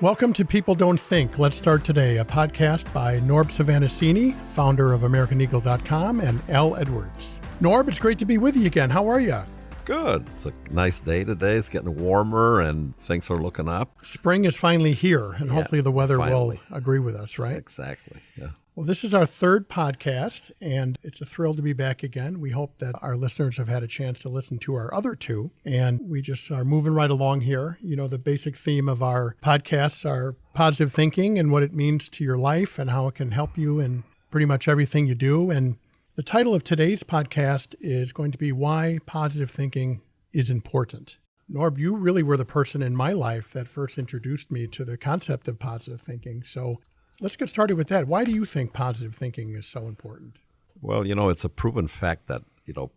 Welcome to People Don't Think. Let's Start Today, a podcast by Norb Svanascini, founder of AmericanEagle.com, and Al Edwards. Norb, it's great to be with you again. How are you? Good. It's a nice day today. It's getting warmer and things are looking up. Spring is finally here, and hopefully the weather finally will agree with us, right? Exactly, yeah. Well, this is our third podcast, and it's a thrill to be back again. We hope that our listeners have had a chance to listen to our other two, and we just are moving right along here. You know, the basic theme of our podcasts are positive thinking and what it means to your life and how it can help you in pretty much everything you do. And the title of today's podcast is going to be Why Positive Thinking is Important. Norb, you really were the person in my life that first introduced me to the concept of positive thinking. So let's get started with that. Why do you think positive thinking is so important? Well, it's a proven fact that,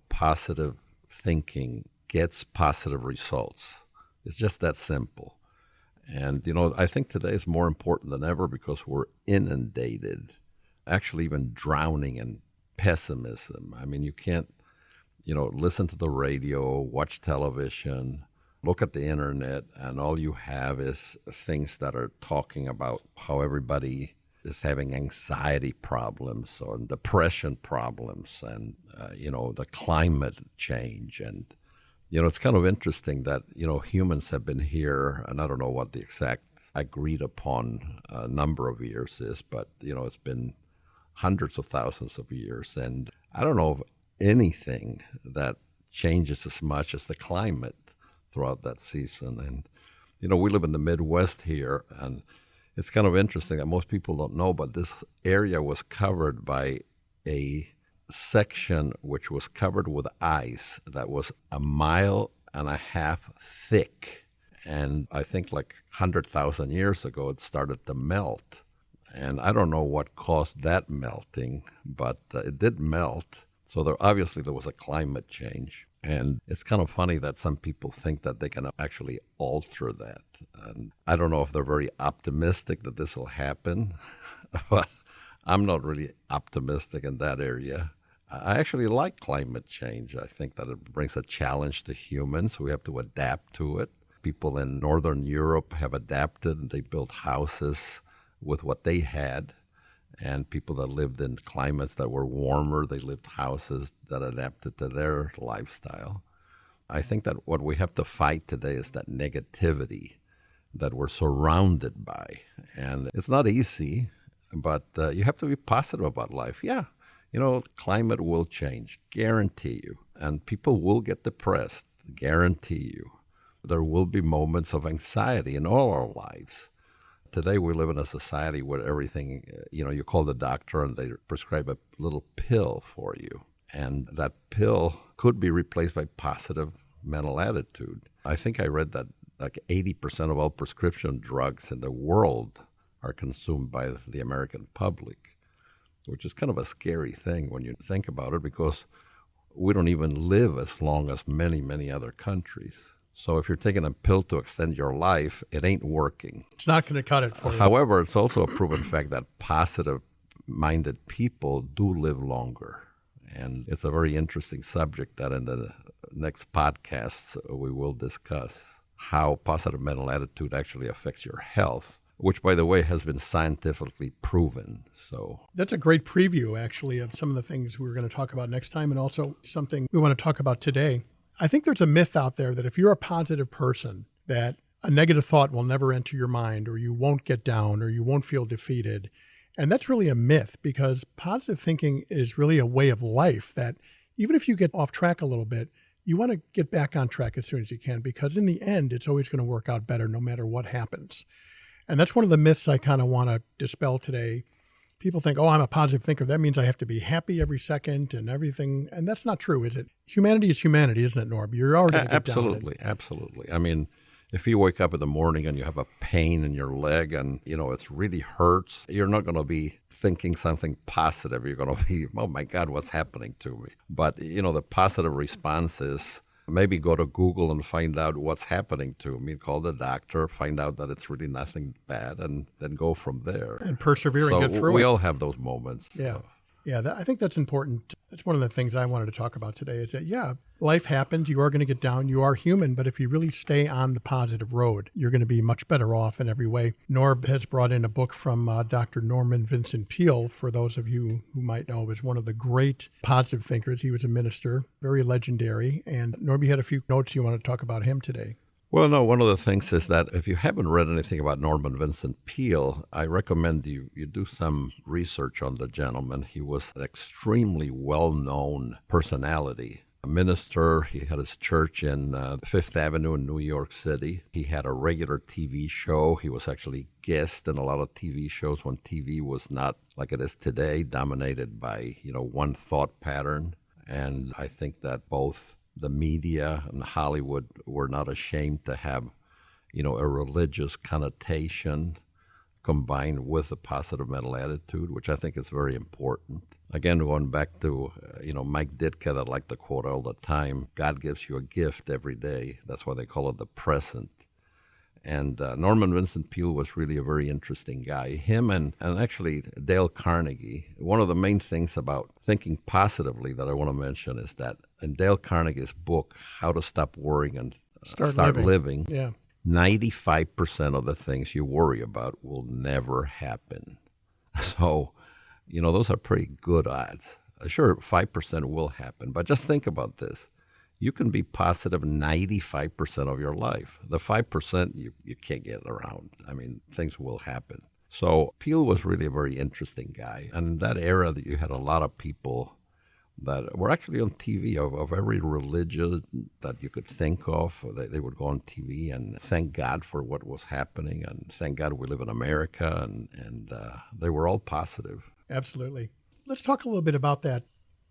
positive thinking gets positive results. It's just that simple. And, I think today is more important than ever because we're inundated, actually even drowning in pessimism. I mean, you can't, listen to the radio, watch television, look at the internet, and all you have is things that are talking about how everybody is having anxiety problems or depression problems and, the climate change. And, it's kind of interesting that, humans have been here, and I don't know what the exact agreed upon number of years is, but, it's been hundreds of thousands of years. And I don't know of anything that changes as much as the climate throughout that season. And, we live in the Midwest here, and it's kind of interesting that most people don't know, but this area was covered by a section which was covered with ice that was 1.5 miles thick. And I think like 100,000 years ago, it started to melt. And I don't know what caused that melting, but it did melt. So there was a climate change. And it's kind of funny that some people think that they can actually alter that. And I don't know if they're very optimistic that this will happen, but I'm not really optimistic in that area. I actually like climate change. I think that it brings a challenge to humans. We have to adapt to it. People in Northern Europe have adapted, and they built houses with what they had. And people that lived in climates that were warmer, they lived houses that adapted to their lifestyle. I think that what we have to fight today is that negativity that we're surrounded by. And it's not easy, but you have to be positive about life. Yeah, climate will change, guarantee you. And people will get depressed, guarantee you. There will be moments of anxiety in all our lives. Today we live in a society where everything, you call the doctor and they prescribe a little pill for you. And that pill could be replaced by positive mental attitude. I think I read that like 80% of all prescription drugs in the world are consumed by the American public, which is kind of a scary thing when you think about it because we don't even live as long as many, many other countries. So if you're taking a pill to extend your life, it ain't working. It's not going to cut it for you. However, it's also a proven fact that positive-minded people do live longer. And it's a very interesting subject that in the next podcasts we will discuss how positive mental attitude actually affects your health, which, by the way, has been scientifically proven. So that's a great preview, actually, of some of the things we're going to talk about next time and also something we want to talk about today. I think there's a myth out there that if you're a positive person, that a negative thought will never enter your mind, or you won't get down, or you won't feel defeated. And that's really a myth because positive thinking is really a way of life that even if you get off track a little bit, you want to get back on track as soon as you can because in the end, it's always going to work out better no matter what happens. And that's one of the myths I kind of want to dispel today. People think, I'm a positive thinker. That means I have to be happy every second and everything. And that's not true, is it? Humanity is humanity, isn't it, Norb? You're already going to get Absolutely, down. Absolutely. I mean, if you wake up in the morning and you have a pain in your leg and, it really hurts, you're not going to be thinking something positive. You're going to be, oh, my God, what's happening to me? But, the positive response is maybe go to Google and find out what's happening to me, call the doctor, find out that it's really nothing bad, and then go from there. And persevere and get through it. We all have those moments. Yeah. Yeah, I think that's important. That's one of the things I wanted to talk about today is that, yeah, life happens. You are going to get down. You are human. But if you really stay on the positive road, you're going to be much better off in every way. Norb has brought in a book from Dr. Norman Vincent Peale, for those of you who might know, is one of the great positive thinkers. He was a minister, very legendary. And Norb, you had a few notes you want to talk about him today. Well, no, one of the things is that if you haven't read anything about Norman Vincent Peale, I recommend you do some research on the gentleman. He was an extremely well-known personality. A minister, he had his church in Fifth Avenue in New York City. He had a regular TV show. He was actually guest in a lot of TV shows when TV was not like it is today, dominated by, one thought pattern. And I think that both the media and Hollywood were not ashamed to have, a religious connotation combined with a positive mental attitude, which I think is very important. Again, going back to, Mike Ditka that I like to quote all the time, God gives you a gift every day. That's why they call it the present. And Norman Vincent Peale was really a very interesting guy. Him and actually Dale Carnegie. One of the main things about thinking positively that I want to mention is that in Dale Carnegie's book, How to Stop Worrying and Start Living, yeah. 95% of the things you worry about will never happen. So, those are pretty good odds. Sure, 5% will happen, but just think about this. You can be positive 95% of your life. The 5%, you can't get around. I mean, things will happen. So Peale was really a very interesting guy. And in that era that you had a lot of people that were actually on TV of every religion that you could think of. They would go on TV and thank God for what was happening and thank God we live in America. And they were all positive. Absolutely. Let's talk a little bit about that.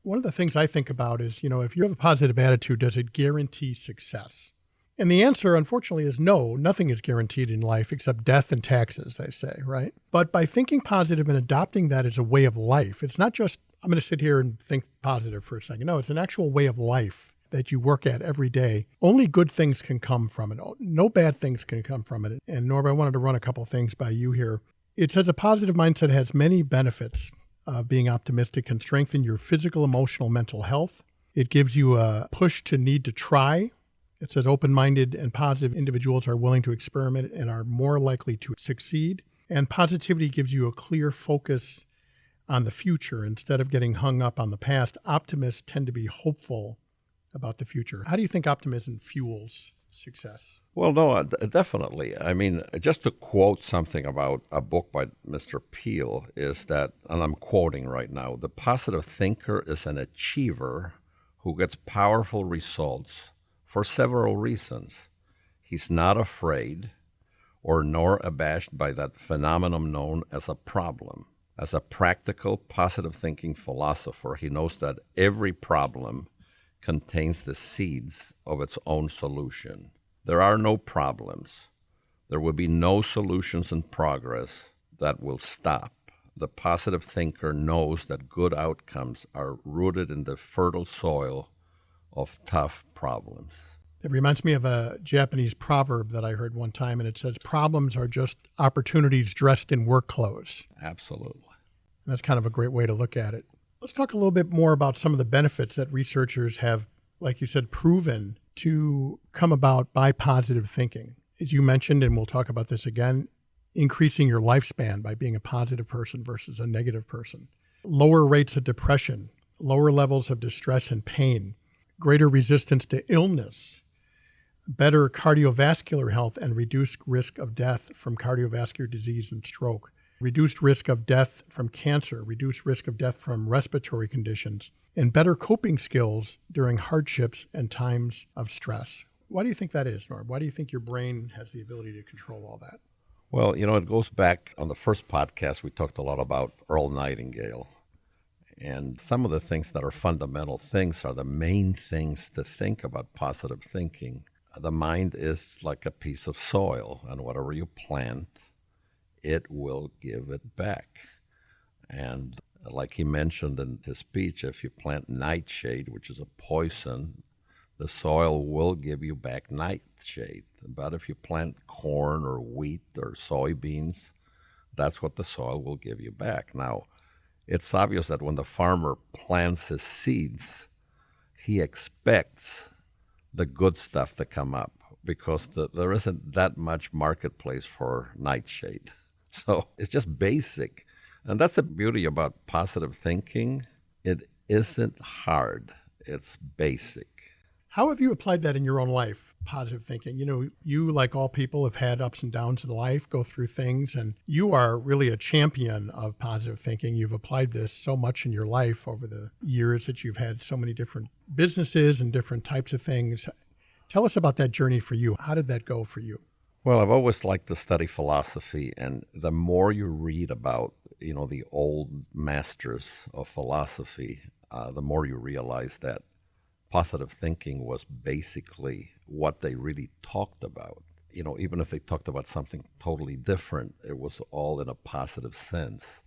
One of the things I think about is, if you have a positive attitude, does it guarantee success? And the answer, unfortunately, is no. Nothing is guaranteed in life except death and taxes, they say, right? But by thinking positive and adopting that as a way of life, it's not just, I'm going to sit here and think positive for a second. No, it's an actual way of life that you work at every day. Only good things can come from it. No bad things can come from it. And Norb, I wanted to run a couple things by you here. It says a positive mindset has many benefits. Being optimistic can strengthen your physical, emotional, mental health. It gives you a push to need to try. It says open-minded and positive individuals are willing to experiment and are more likely to succeed. And positivity gives you a clear focus on the future instead of getting hung up on the past. Optimists tend to be hopeful about the future. How do you think optimism fuels success? Well, no, definitely. I mean, just to quote something about a book by Mr. Peale is that, and I'm quoting right now, the positive thinker is an achiever who gets powerful results for several reasons. He's not afraid or nor abashed by that phenomenon known as a problem. As a practical, positive thinking philosopher, he knows that every problem contains the seeds of its own solution. There are no problems. There will be no solutions in progress that will stop. The positive thinker knows that good outcomes are rooted in the fertile soil of tough problems. It reminds me of a Japanese proverb that I heard one time, and it says, problems are just opportunities dressed in work clothes. Absolutely. And that's kind of a great way to look at it. Let's talk a little bit more about some of the benefits that researchers have, like you said, proven to come about by positive thinking. As you mentioned, and we'll talk about this again, increasing your lifespan by being a positive person versus a negative person. Lower rates of depression, lower levels of distress and pain, greater resistance to illness, better cardiovascular health, and reduced risk of death from cardiovascular disease and stroke. Reduced risk of death from cancer, reduced risk of death from respiratory conditions, and better coping skills during hardships and times of stress. Why do you think that is, Norb? Why do you think your brain has the ability to control all that? Well, it goes back on the first podcast, we talked a lot about Earl Nightingale. And some of the things that are fundamental things are the main things to think about positive thinking. The mind is like a piece of soil, and whatever you plant, it will give it back. And like he mentioned in his speech, if you plant nightshade, which is a poison, the soil will give you back nightshade. But if you plant corn or wheat or soybeans, that's what the soil will give you back. Now, it's obvious that when the farmer plants his seeds, he expects the good stuff to come up because there isn't that much marketplace for nightshade. So it's just basic. And that's the beauty about positive thinking. It isn't hard, it's basic. How have you applied that in your own life, positive thinking? You know, you, like all people, have had ups and downs in life, go through things, and you are really a champion of positive thinking. You've applied this so much in your life over the years that you've had so many different businesses and different types of things. Tell us about that journey for you. How did that go for you? Well, I've always liked to study philosophy, and the more you read about, the old masters of philosophy, the more you realize that positive thinking was basically what they really talked about. Even if they talked about something totally different, it was all in a positive sense.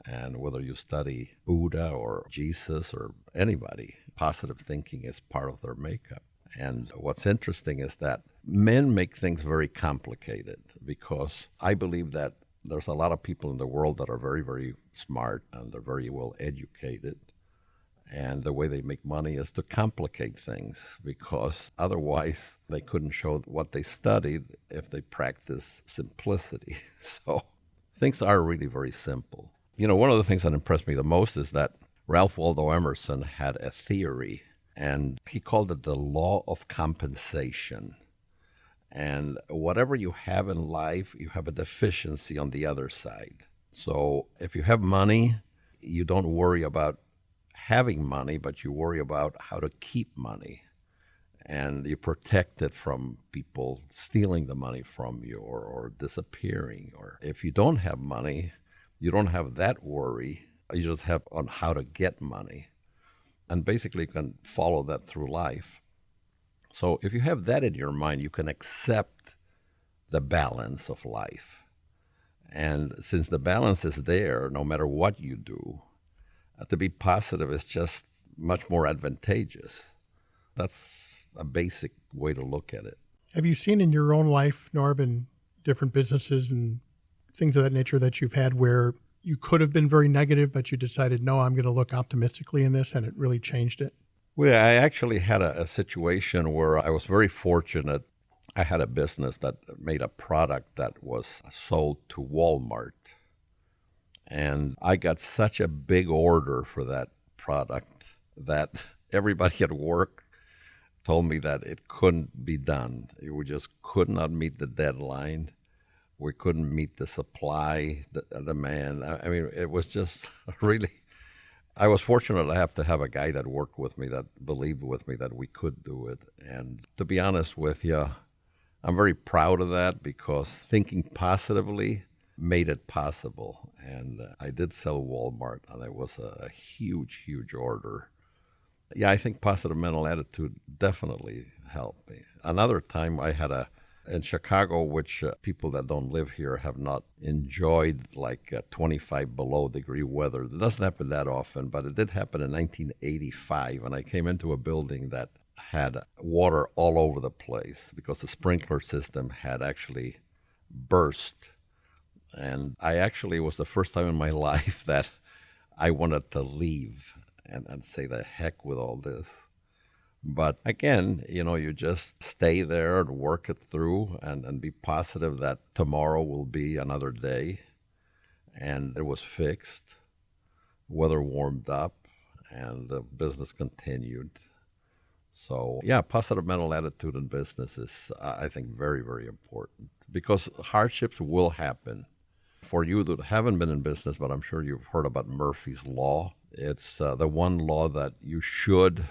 And whether you study Buddha or Jesus or anybody, positive thinking is part of their makeup. And what's interesting is that men make things very complicated because I believe that there's a lot of people in the world that are very, very smart and they're very well educated. And the way they make money is to complicate things because otherwise they couldn't show what they studied if they practiced simplicity. So things are really very simple. One of the things that impressed me the most is that Ralph Waldo Emerson had a theory, and he called it the law of compensation. And whatever you have in life, you have a deficiency on the other side. So if you have money, you don't worry about having money, but you worry about how to keep money. And you protect it from people stealing the money from you or disappearing. Or if you don't have money, you don't have that worry. You just have on how to get money. And basically you can follow that through life. So if you have that in your mind, you can accept the balance of life. And since the balance is there, no matter what you do, to be positive is just much more advantageous. That's a basic way to look at it. Have you seen in your own life, Norb, in different businesses and things of that nature that you've had where you could have been very negative, but you decided, no, I'm going to look optimistically in this, and it really changed it? Well, I actually had a situation where I was very fortunate. I had a business that made a product that was sold to Walmart. And I got such a big order for that product that everybody at work told me that it couldn't be done. We just could not meet the deadline. We couldn't meet the supply, the demand. I mean, it was just really, I was fortunate to have a guy that worked with me, that believed with me that we could do it. And to be honest with you, I'm very proud of that because thinking positively made it possible. And I did sell Walmart, and it was a huge, huge order. Yeah, I think positive mental attitude definitely helped me. Another time I had in Chicago, which people that don't live here have not enjoyed, like 25 below degree weather. It doesn't happen that often, but it did happen in 1985, and I came into a building that had water all over the place because the sprinkler system had actually burst. And I actually was the first time in my life that I wanted to leave and say the heck with all this. But again, you just stay there and work it through and be positive that tomorrow will be another day. And it was fixed. Weather warmed up and the business continued. So, yeah, positive mental attitude in business is, I think, very, very important because hardships will happen. For you that haven't been in business, but I'm sure you've heard about Murphy's Law. It's the one law that you should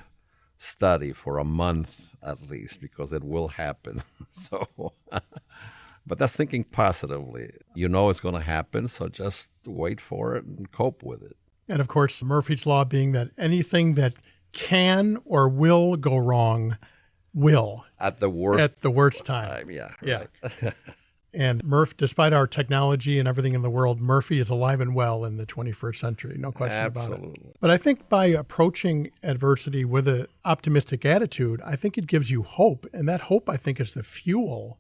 study for a month at least because it will happen. So, but that's thinking positively. It's going to happen, so just wait for it and cope with it. And of course, Murphy's Law being that anything that can or will go wrong will. At the worst time. Yeah. Yeah. Right. And despite our technology and everything in the world, Murphy is alive and well in the 21st century, no question about it. But I think by approaching adversity with an optimistic attitude, I think it gives you hope. And that hope, I think, is the fuel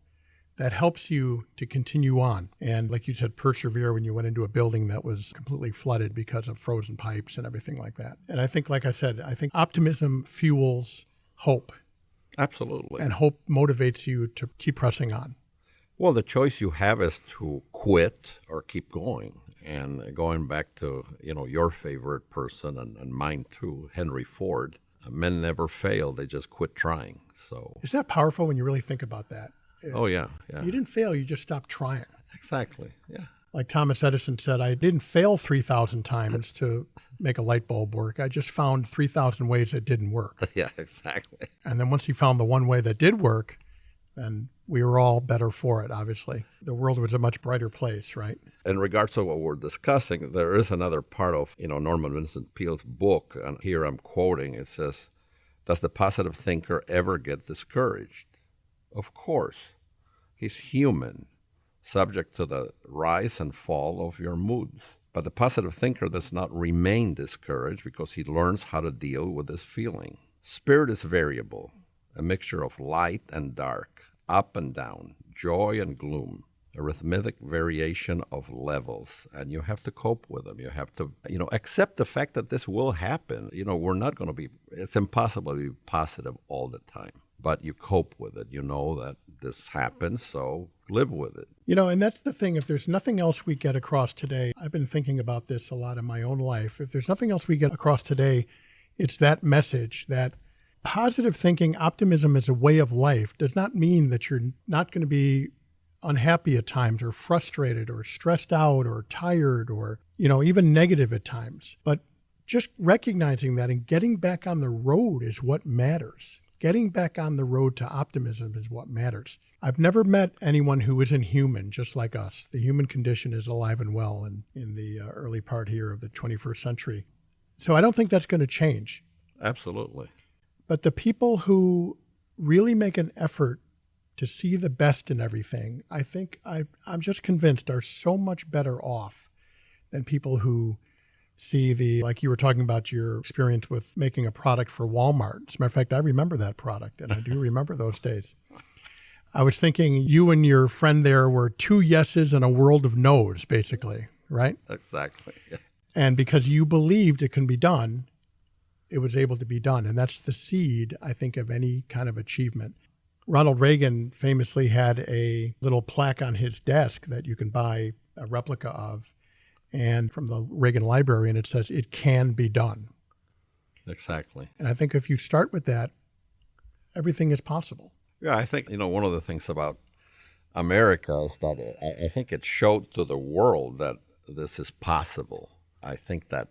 that helps you to continue on. And like you said, persevere when you went into a building that was completely flooded because of frozen pipes and everything like that. And I think, like I said, I think optimism fuels hope. Absolutely. And hope motivates you to keep pressing on. Well, the choice you have is to quit or keep going. And going back to, your favorite person and mine too, Henry Ford, men never fail, they just quit trying. So Isn't that powerful when you really think about that? Oh, yeah. You didn't fail, you just stopped trying. Exactly, yeah. Like Thomas Edison said, I didn't fail 3,000 times to make a light bulb work. I just found 3,000 ways it didn't work. Yeah, exactly. And then once he found the one way that did work, then we were all better for it, obviously. The world was a much brighter place, right? In regards to what we're discussing, there is another part of, Norman Vincent Peale's book, and here I'm quoting, it says, does the positive thinker ever get discouraged? Of course. He's human, subject to the rise and fall of your moods. But the positive thinker does not remain discouraged because he learns how to deal with this feeling. Spirit is variable, a mixture of light and dark, up and down, joy and gloom, a rhythmic variation of levels, and you have to cope with them. You have to, accept the fact that this will happen. We're not going to be, it's impossible to be positive all the time, but you cope with it. You know that this happens, so live with it. And that's the thing. If there's nothing else we get across today, I've been thinking about this a lot in my own life. If there's nothing else we get across today, it's that message that positive thinking, optimism as a way of life does not mean that you're not going to be unhappy at times or frustrated or stressed out or tired or, even negative at times. But just recognizing that and getting back on the road is what matters. Getting back on the road to optimism is what matters. I've never met anyone who isn't human, just like us. The human condition is alive and well in the early part here of the 21st century. So I don't think that's going to change. Absolutely. But the people who really make an effort to see the best in everything, I think I'm just convinced are so much better off than people who see like you were talking about your experience with making a product for Walmart. As a matter of fact, I remember that product, and I do remember those days. I was thinking you and your friend there were two yeses and a world of no's, basically, right? Exactly. Yeah. And because you believed it can be done, it was able to be done. And that's the seed, I think, of any kind of achievement. Ronald Reagan famously had a little plaque on his desk that you can buy a replica of, and from the Reagan Library, and it says, "It can be done." Exactly. And I think if you start with that, everything is possible. Yeah, I think, one of the things about America is that I think it showed to the world that this is possible. I think that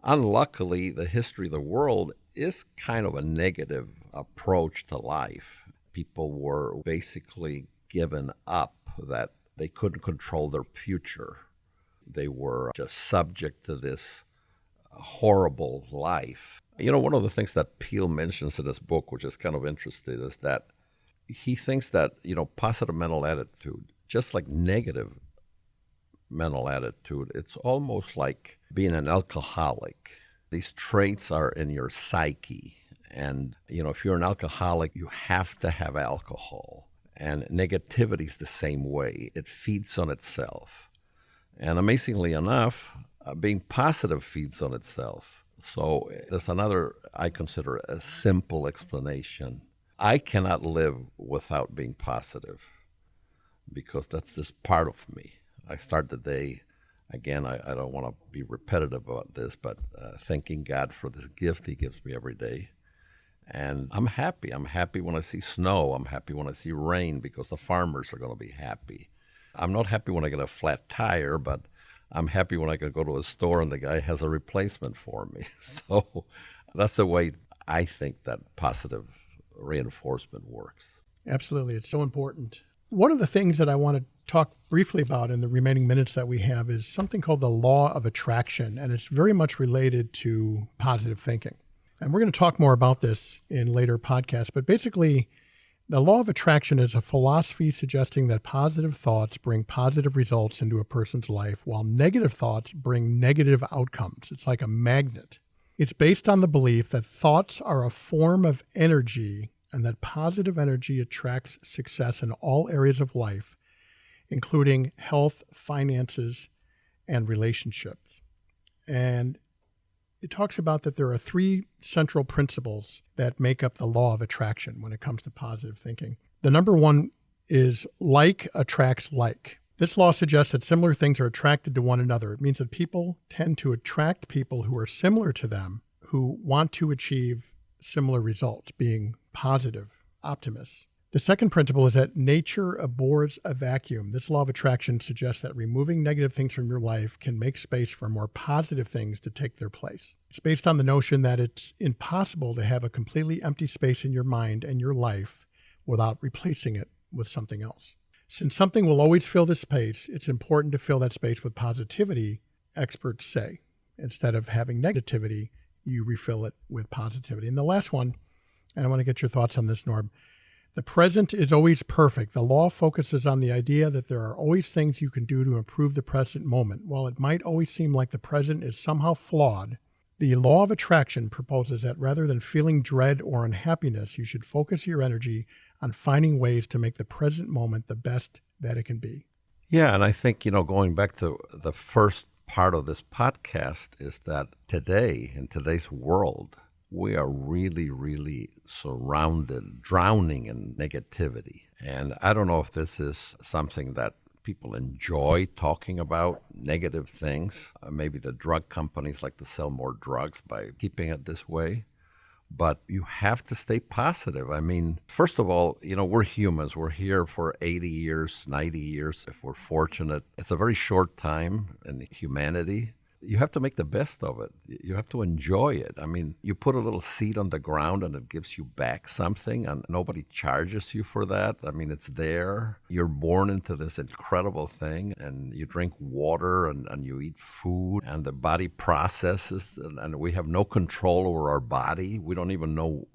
unluckily, the history of the world is kind of a negative approach to life. People were basically given up that they couldn't control their future. They were just subject to this horrible life. One of the things that Peale mentions in his book, which is kind of interesting, is that he thinks that, positive mental attitude, just like negative mental attitude, it's almost like being an alcoholic. These traits are in your psyche. And, if you're an alcoholic, you have to have alcohol. And negativity is the same way. It feeds on itself. And amazingly enough, being positive feeds on itself. So there's another, I consider, a simple explanation. I cannot live without being positive because that's just part of me. I start the day, again, I don't want to be repetitive about this, but thanking God for this gift he gives me every day. And I'm happy. I'm happy when I see snow. I'm happy when I see rain because the farmers are going to be happy. I'm not happy when I get a flat tire, but I'm happy when I can go to a store and the guy has a replacement for me. So that's the way I think that positive reinforcement works. Absolutely. It's so important. One of the things that I want to talk briefly about in the remaining minutes that we have is something called the law of attraction, and it's very much related to positive thinking. And we're going to talk more about this in later podcasts, but basically, the law of attraction is a philosophy suggesting that positive thoughts bring positive results into a person's life, while negative thoughts bring negative outcomes. It's like a magnet. It's based on the belief that thoughts are a form of energy and that positive energy attracts success in all areas of life, including health, finances, and relationships. And it talks about that there are three central principles that make up the law of attraction when it comes to positive thinking. The number one is like attracts like. This law suggests that similar things are attracted to one another. It means that people tend to attract people who are similar to them, who want to achieve similar results, being positive optimists. The second principle is that nature abhors a vacuum. This law of attraction suggests that removing negative things from your life can make space for more positive things to take their place. It's based on the notion that it's impossible to have a completely empty space in your mind and your life without replacing it with something else. Since something will always fill this space, it's important to fill that space with positivity, experts say. Instead of having negativity, you refill it with positivity. And the last one, and I want to get your thoughts on this, Norb. The present is always perfect. The law focuses on the idea that there are always things you can do to improve the present moment. While it might always seem like the present is somehow flawed, the law of attraction proposes that rather than feeling dread or unhappiness, you should focus your energy on finding ways to make the present moment the best that it can be. Yeah, and I think, going back to the first part of this podcast is that today, in today's world, we are really, really surrounded, drowning in negativity. And I don't know if this is something that people enjoy talking about, negative things. Maybe the drug companies like to sell more drugs by keeping it this way. But you have to stay positive. I mean, first of all, we're humans. We're here for 80 years, 90 years, if we're fortunate. It's a very short time in humanity. You have to make the best of it. You have to enjoy it. I mean, you put a little seed on the ground and it gives you back something, and nobody charges you for that. I mean, it's there. You're born into this incredible thing, and you drink water and you eat food, and the body processes, and we have no control over our body. We don't even know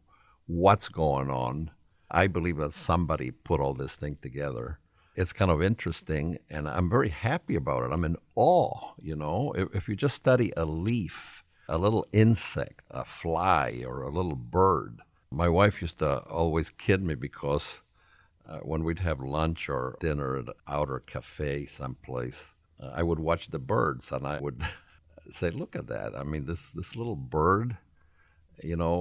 what's going on. I believe that somebody put all this thing together. It's kind of interesting, and I'm very happy about it. I'm in awe, If you just study a leaf, a little insect, a fly, or a little bird. My wife used to always kid me because when we'd have lunch or dinner at an outer cafe someplace, I would watch the birds, and I would say, look at that. I mean, this little bird,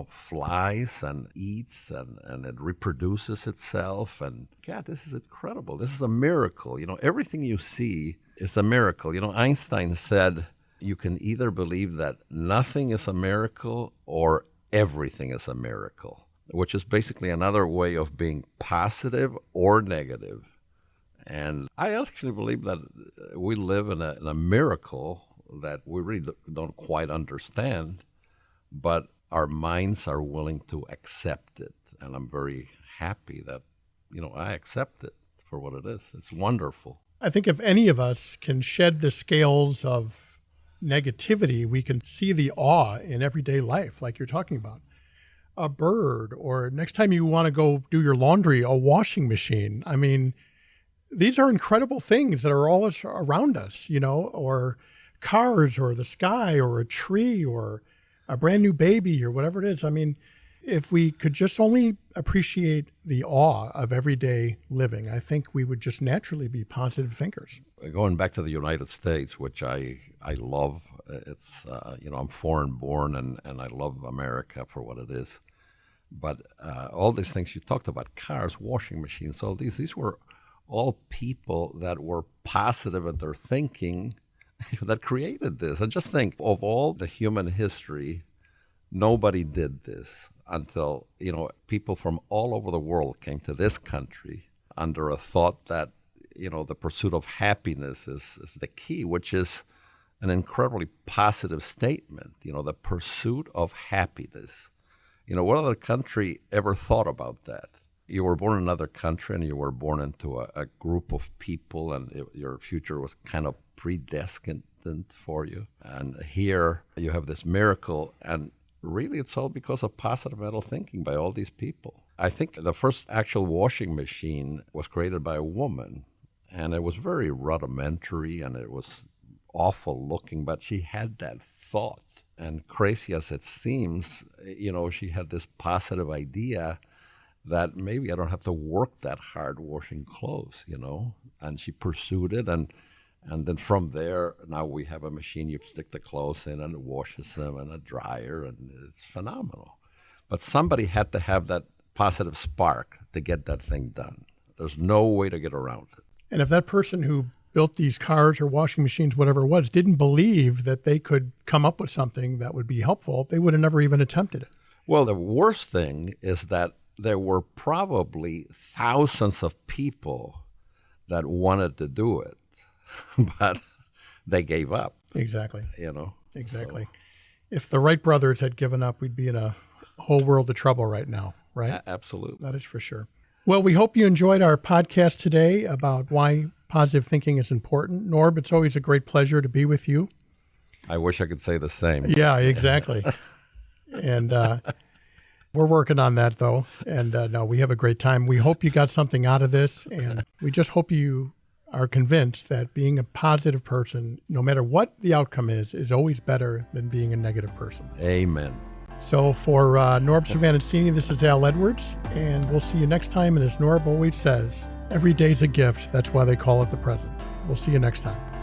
flies and eats and it reproduces itself. And God, this is incredible. This is a miracle. Everything you see is a miracle. Einstein said you can either believe that nothing is a miracle or everything is a miracle, which is basically another way of being positive or negative. And I actually believe that we live in a miracle that we really don't quite understand, but our minds are willing to accept it. And I'm very happy that, I accept it for what it is. It's wonderful. I think if any of us can shed the scales of negativity, we can see the awe in everyday life, like you're talking about. A bird, or next time you want to go do your laundry, a washing machine. I mean, these are incredible things that are all around us, or cars, or the sky, or a tree, or a brand new baby, or whatever it is. I mean, if we could just only appreciate the awe of everyday living, I think we would just naturally be positive thinkers. Going back to the United States, which I love, it's, I'm foreign born and I love America for what it is. But all these things you talked about, cars, washing machines, all these were all people that were positive in their thinking that created this. And just think, of all the human history, nobody did this until, people from all over the world came to this country under a thought that, the pursuit of happiness is the key, which is an incredibly positive statement, the pursuit of happiness. What other country ever thought about that? You were born in another country and you were born into a group of people, and your future was kind of predestined for you. And here you have this miracle, and really it's all because of positive mental thinking by all these people. I think the first actual washing machine was created by a woman, and it was very rudimentary and it was awful looking, but she had that thought. And crazy as it seems, she had this positive idea, that maybe I don't have to work that hard washing clothes, And she pursued it, and then from there, now we have a machine you stick the clothes in, and it washes them, and a dryer, and it's phenomenal. But somebody had to have that positive spark to get that thing done. There's no way to get around it. And if that person who built these cars or washing machines, whatever it was, didn't believe that they could come up with something that would be helpful, they would have never even attempted it. Well, the worst thing is that there were probably thousands of people that wanted to do it, but they gave up. Exactly. So. Exactly. If the Wright brothers had given up, we'd be in a whole world of trouble right now, right? Absolutely. That is for sure. Well, we hope you enjoyed our podcast today about why positive thinking is important. Norb, it's always a great pleasure to be with you. I wish I could say the same. Yeah, exactly. And we're working on that, though. And no, we have a great time. We hope you got something out of this. And we just hope you are convinced that being a positive person, no matter what the outcome is always better than being a negative person. Amen. So for Norb Svanascini, this is Al Edwards, and we'll see you next time. And as Norb always says, every day's a gift. That's why they call it the present. We'll see you next time.